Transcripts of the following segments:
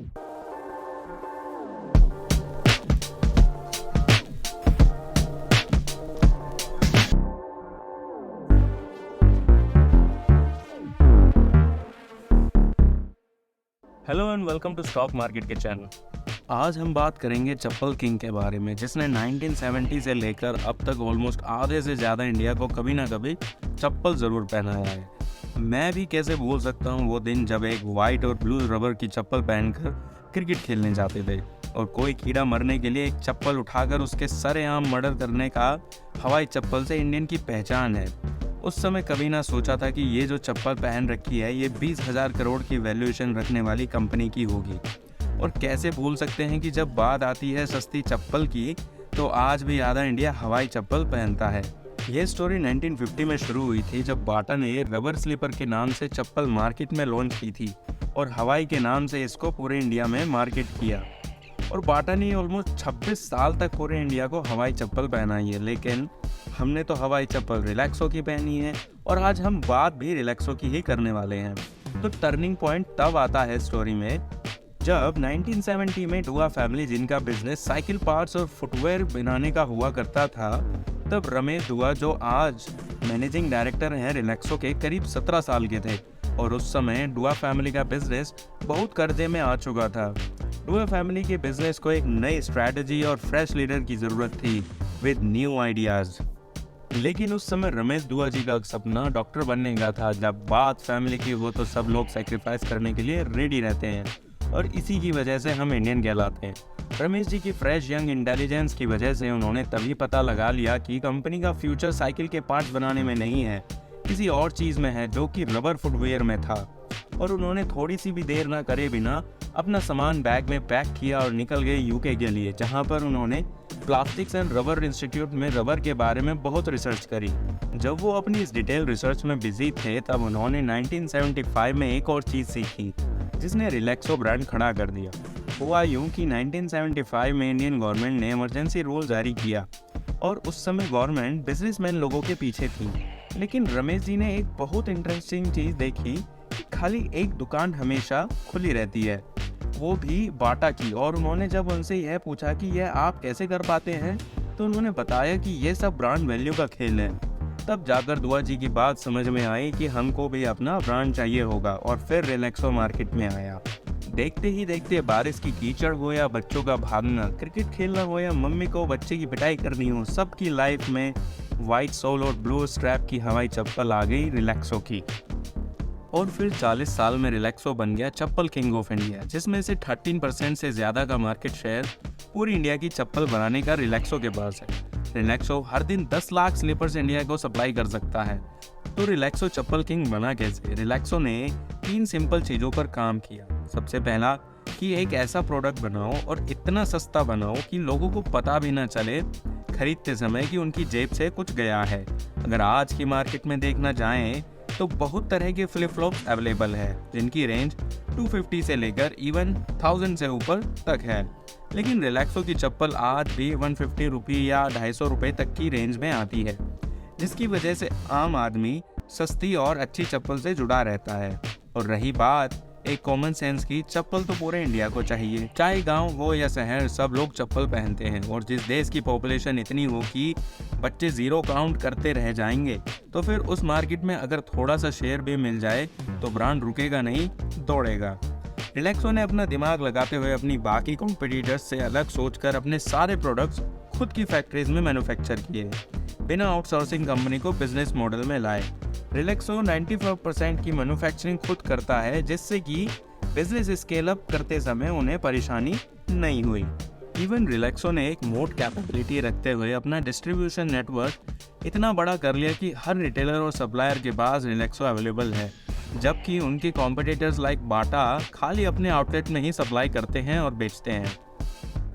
Hello and welcome to stock market के channel. आज हम बात करेंगे चप्पल किंग के बारे में, जिसने 1970 से लेकर अब तक ऑलमोस्ट आधे से ज़्यादा इंडिया को कभी ना कभी चप्पल ज़रूर पहनाया है। मैं भी कैसे भूल सकता हूँ वो दिन जब एक वाइट और ब्लू रबर की चप्पल पहनकर क्रिकेट खेलने जाते थे और कोई कीड़ा मरने के लिए एक चप्पल उठाकर उसके सरेआम मर्डर करने का हवाई चप्पल से इंडियन की पहचान है। उस समय कभी ना सोचा था कि ये जो चप्पल पहन रखी है ये 20,000 करोड़ की वैल्यूएशन रखने वाली कंपनी की होगी। और कैसे भूल सकते हैं कि जब बात आती है सस्ती चप्पल की तो आज भी आधा इंडिया हवाई चप्पल पहनता है। ये स्टोरी 1950 में शुरू हुई थी जब बाटा ने रबर स्लीपर के नाम से चप्पल मार्केट में लॉन्च की थी और हवाई के नाम से इसको पूरे इंडिया में मार्केट किया। और बाटा ने ऑलमोस्ट 26 साल तक पूरे इंडिया को हवाई चप्पल पहनाई है, लेकिन हमने तो हवाई चप्पल रिलैक्सो की पहनी है और आज हम बात भी रिलैक्सो की ही करने वाले हैं। तो टर्निंग पॉइंट तब आता है स्टोरी में जब 1970 में डुआ फैमिली, जिनका बिजनेस साइकिल पार्ट्स और फुटवेयर बनाने का हुआ करता था, तब रमेश दुआ जो आज मैनेजिंग डायरेक्टर हैं रिलैक्सो के, करीब 17 साल के थे। और उस समय डुआ फैमिली का बिजनेस बहुत कर्जे में आ चुका था। डुआ फैमिली के बिजनेस को एक नई स्ट्रैटेजी और फ्रेश लीडर की जरूरत थी विद न्यू आइडियाज। लेकिन उस समय रमेश दुआ जी का सपना डॉक्टर बनने का था। जब बात फैमिली की हो तो सब लोग सेक्रीफाइस करने के लिए रेडी रहते हैं और इसी की वजह से हम इंडियन कहलाते हैं। रमेश जी की फ्रेश यंग इंटेलिजेंस की वजह से उन्होंने तभी पता लगा लिया कि कंपनी का फ्यूचर साइकिल के पार्ट्स बनाने में नहीं है, किसी और चीज़ में है, जो कि रबर फुटवेयर में था। और उन्होंने थोड़ी सी भी देर ना करे बिना अपना सामान बैग में पैक किया और निकल गए यूके के लिए, जहां पर उन्होंने प्लास्टिक्स एंड रबर इंस्टीट्यूट में रबर के बारे में बहुत रिसर्च करी। जब वो अपनी इस डिटेल रिसर्च में बिजी थे तब उन्होंने 1975 में एक और चीज़ सीखी जिसने रिलैक्सो ब्रांड खड़ा कर दिया। हुआ यूं कि 1975 में इंडियन गवर्नमेंट ने इमरजेंसी रूल जारी किया और उस समय गवर्नमेंट बिजनेसमैन लोगों के पीछे थी। लेकिन रमेश जी ने एक बहुत इंटरेस्टिंग चीज़ देखी कि खाली एक दुकान हमेशा खुली रहती है, वो भी बाटा की। और उन्होंने जब उनसे यह पूछा कि यह आप कैसे कर पाते हैं, तो उन्होंने बताया कि यह सब ब्रांड वैल्यू का खेल है। तब जाकर दुआ जी की बात समझ में आई कि हमको भी अपना ब्रांड चाहिए होगा और फिर रिलैक्सो मार्केट में आया। देखते ही देखते बारिश की कीचड़ हो या बच्चों का भागना, क्रिकेट खेलना हो या मम्मी को बच्चे की पिटाई करनी हो, सबकी लाइफ में वाइट सोल और ब्लू स्ट्रैप की हवाई चप्पल आ गई रिलैक्सो की। और फिर 40 साल में रिलैक्सो बन गया चप्पल किंग ऑफ इंडिया, जिसमें से 13% से ज़्यादा का मार्केट शेयर पूरी इंडिया की चप्पल बनाने का रिलैक्सो के पास है। रिलैक्सो हर दिन 10 लाख स्लीपर्स इंडिया को सप्लाई कर सकता है। तो रिलैक्सो चप्पल किंग बना कैसे? रिलैक्सो ने 3 सिंपल चीज़ों पर काम किया। सबसे पहला कि एक ऐसा प्रोडक्ट बनाओ और इतना सस्ता बनाओ कि लोगों को पता भी ना चले खरीदते समय कि उनकी जेब से कुछ गया है। अगर आज की मार्केट में देखना जाएं तो बहुत तरह के फ्लिप फ्लॉप्स अवेलेबल है जिनकी रेंज 250 से लेकर इवन 1000 से ऊपर तक है। लेकिन रिलैक्सो की चप्पल आज भी 150 रुपये या 250 रुपये तक की रेंज में आती है, जिसकी वजह से आम आदमी सस्ती और अच्छी चप्पल से जुड़ा रहता है। और रही बात एक कॉमन सेंस की, चप्पल तो पूरे इंडिया को चाहिए, चाहे गांव हो या शहर, सब लोग चप्पल पहनते हैं। और जिस देश की पॉपुलेशन इतनी हो कि बच्चे जीरो काउंट करते रह जाएंगे, तो फिर उस मार्केट में अगर थोड़ा सा शेयर भी मिल जाए तो ब्रांड रुकेगा नहीं, दौड़ेगा। रिलैक्सो ने अपना दिमाग लगाते हुए अपनी बाकी कॉम्पिटिटर्स से अलग सोचकर अपने सारे प्रोडक्ट्स खुद की फैक्ट्रीज में मैन्युफैक्चर किए, बिना आउटसोर्सिंग कंपनी को बिजनेस मॉडल में लाए। रिलैक्सो 95% की मैन्युफैक्चरिंग खुद करता है, जिससे कि बिजनेस स्केल अप करते समय उन्हें परेशानी नहीं हुई। इवन रिलैक्सो ने एक मोड कैपेबिलिटी रखते हुए अपना डिस्ट्रीब्यूशन नेटवर्क इतना बड़ा कर लिया कि हर रिटेलर और सप्लायर के पास रिलैक्सो अवेलेबल है, जबकि उनके कॉम्पिटिटर्स लाइक बाटा खाली अपने आउटलेट में ही सप्लाई करते हैं और बेचते हैं।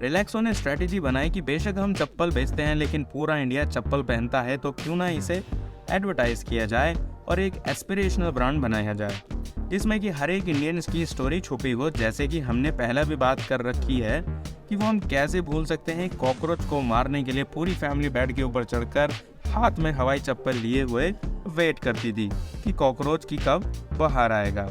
रिलैक्सो ने स्ट्रेटेजी बनाई कि बेशक हम चप्पल बेचते हैं लेकिन पूरा इंडिया चप्पल पहनता है, तो क्यों ना इसे एडवर्टाइज किया जाए और एक एस्पिरेशनल ब्रांड बनाया जाए जिसमें कि हर एक इंडियन की स्टोरी छुपी हो। जैसे कि हमने पहले भी बात कर रखी है कि वो हम कैसे भूल सकते हैं कॉकरोच को मारने के लिए पूरी फैमिली बेड के ऊपर चढ़कर हाथ में हवाई चप्पल लिए हुए वेट करती थी कि कॉकरोच की कब बाहर आएगा।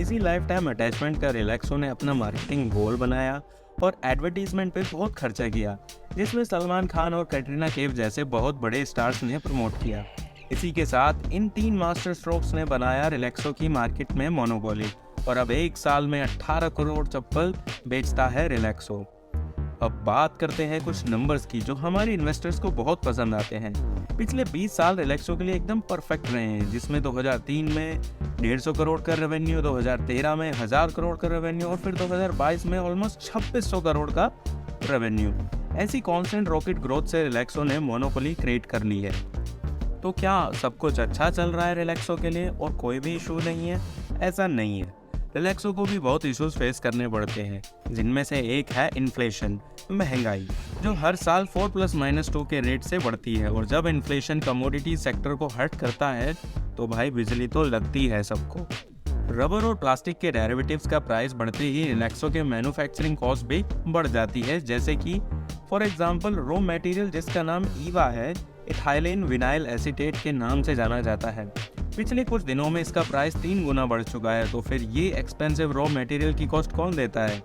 इसी लाइफ टाइम अटैचमेंट का रिलैक्सो ने अपना मार्केटिंग गोल बनाया और एडवर्टीजमेंट पे बहुत खर्चा किया, जिसमें सलमान खान और कैटरीना कैफ जैसे बहुत बड़े स्टार्स ने प्रमोट किया। इसी के साथ इन 3 मास्टर स्ट्रोक्स ने बनाया रिलैक्सो की मार्केट में मोनोपोली और अब एक साल में 18 करोड़ चप्पल बेचता है रिलैक्सो। अब बात करते हैं कुछ नंबर्स की जो हमारे इन्वेस्टर्स को बहुत पसंद आते हैं। पिछले 20 साल रिलैक्सो के लिए एकदम परफेक्ट रहे हैं, जिसमें 2003 में 150 करोड़ का रेवेन्यू, 2013 में 1000 करोड़ का रेवेन्यू और फिर 2022 में ऑलमोस्ट 2600 करोड़ का रेवेन्यू। ऐसी कॉन्स्टेंट रॉकेट ग्रोथ से रिलैक्सो ने मोनोपोली क्रिएट कर ली है। तो क्या सब कुछ अच्छा चल रहा है रिलैक्सो के लिए और कोई भी इशू नहीं है? ऐसा नहीं है। रिलैक्सो को भी बहुत इश्यूज फेस करने पड़ते हैं, जिनमें से एक है इन्फ्लेशन, महंगाई, जो हर साल 4+-2 के रेट से बढ़ती है। और जब इन्फ्लेशन कमोडिटी सेक्टर को हर्ट करता है तो भाई बिजली तो लगती है सबको। रबर और प्लास्टिक के डेरिवेटिव्स का प्राइस बढ़ते ही रिलैक्सो के मैन्युफैक्चरिंग कॉस्ट भी बढ़ जाती है, जैसे कि फॉर एग्जांपल रॉ मटेरियल जिसका नाम ईवा है, इथाइलिन विनाइल एसीटेट के नाम से जाना जाता है। पिछले कुछ दिनों में इसका प्राइस 3 गुना बढ़ चुका है। तो फिर ये एक्सपेंसिव रॉ मटेरियल की कॉस्ट कौन देता है?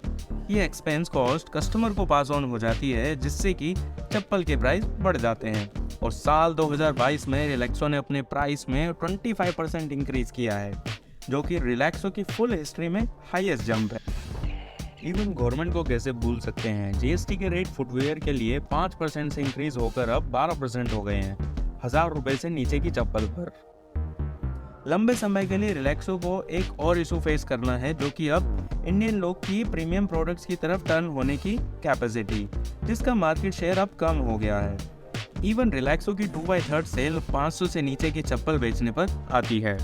ये एक्सपेंस कॉस्ट कस्टमर को पास ऑन हो जाती है, जिससे कि चप्पल के प्राइस बढ़ जाते हैं। और साल 2022 में रिलैक्सो ने अपने प्राइस में 25% इंक्रीज किया है, जो कि रिलैक्सो की फुल हिस्ट्री में हाईएस्ट जंप है। इवन गवर्नमेंट को कैसे भूल सकते हैं, जीएसटी के रेट फुटवेयर के लिए 5% से इंक्रीज होकर अब 12% हो गए हैं, 1000 रुपए से नीचे की चप्पल पर। लंबे समय के लिए रिलैक्सो को एक और इशू फेस करना है, जो कि अब इंडियन लोग की प्रीमियम प्रोडक्ट्स की तरफ टर्न होने की कैपेसिटी, जिसका मार्केट शेयर अब कम हो गया है। इवन रिलैक्सो की 2/3 सेल 500 से नीचे की चप्पल बेचने पर आती है।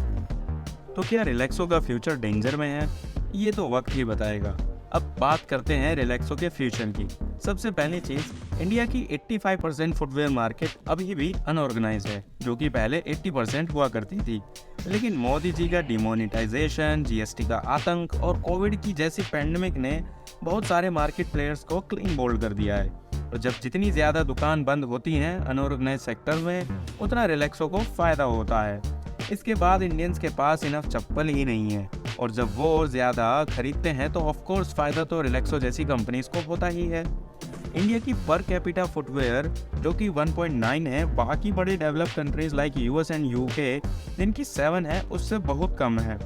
तो क्या रिलैक्सो का फ्यूचर डेंजर में है? ये तो वक्त ही बताएगा। अब बात करते हैं रिलैक्सो के फ्यूचर की। सबसे पहली चीज, इंडिया की 85% फुटवेयर मार्केट अभी भी अनऑर्गेनाइज है, जो कि पहले 80% हुआ करती थी। लेकिन मोदी जी का डिमोनेटाइजेशन, जीएसटी का आतंक और कोविड की जैसी पैंडेमिक ने बहुत सारे मार्केट प्लेयर्स को क्लीन बोल्ड कर दिया है। और जब जितनी ज्यादा दुकान बंद होती हैं अनऑर्गेनाइज सेक्टर में, उतना रिलैक्सो को फायदा होता है। इसके बाद इंडियंस के पास इनफ चप्पल ही नहीं है, और जब वो ज़्यादा खरीदते हैं तो ऑफ कोर्स फ़ायदा तो रिलैक्सो जैसी कंपनीज को होता ही है। इंडिया की पर कैपिटा फुटवेयर जो कि 1.9 है, बाकी बड़े develop countries like US and UK जिनकी 7 है, उससे बहुत कम है।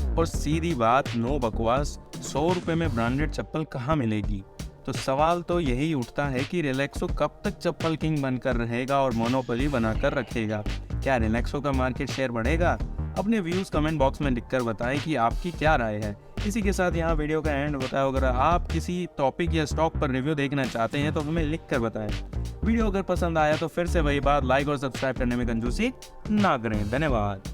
और सीधी बात, नो बकवास, 100 रुपये में ब्रांडेड चप्पल कहाँ मिलेगी? तो सवाल तो यही उठता है कि रिलैक्सो कब तक चप्पल किंग बनकर रहेगा और मोनोपोली बनाकर रखेगा? क्या रिलैक्सो का मार्केट शेयर बढ़ेगा? अपने व्यूज़ कमेंट बॉक्स में लिखकर बताएं कि आपकी क्या राय है। इसी के साथ यहाँ वीडियो का एंड होता है। अगर आप किसी टॉपिक या स्टॉक पर रिव्यू देखना चाहते हैं तो हमें लिख कर बताएं। वीडियो अगर पसंद आया तो फिर से वही बात, लाइक और सब्सक्राइब करने में कंजूसी ना करें। धन्यवाद।